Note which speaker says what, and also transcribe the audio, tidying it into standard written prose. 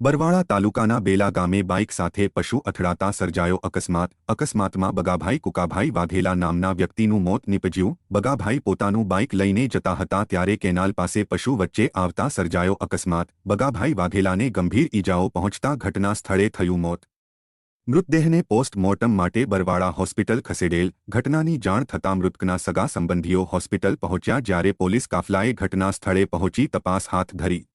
Speaker 1: બરવાળા તાલુકાના બેલા ગામે બાઇક સાથે પશુ અથડાતા સર્જાયો અકસ્માત. અકસ્માતમાં બગાભાઈ કુકાભાઈ વાઘેલા નામના વ્યક્તિનું મોત નીપજ્યું. બગાભાઈ પોતાનું બાઇક લઈને જતા હતા ત્યારે કેનાલ પાસે પશુ વચ્ચે આવતા સર્જાયો અકસ્માત. બગાભાઈ વાઘેલાને ગંભીર ઈજાઓ પહોંચતા ઘટના સ્થળે થયું મોત. મૃતદેહને પોસ્ટમોર્ટમ માટે બરવાળા હોસ્પિટલ ખસેડેલ. ઘટનાની જાણ થતાં મૃતકના સગા સંબંધીઓ હોસ્પિટલ પહોંચ્યા જ્યારે પોલીસ કાફલાએ ઘટના સ્થળે પહોંચી તપાસ હાથ ધરી.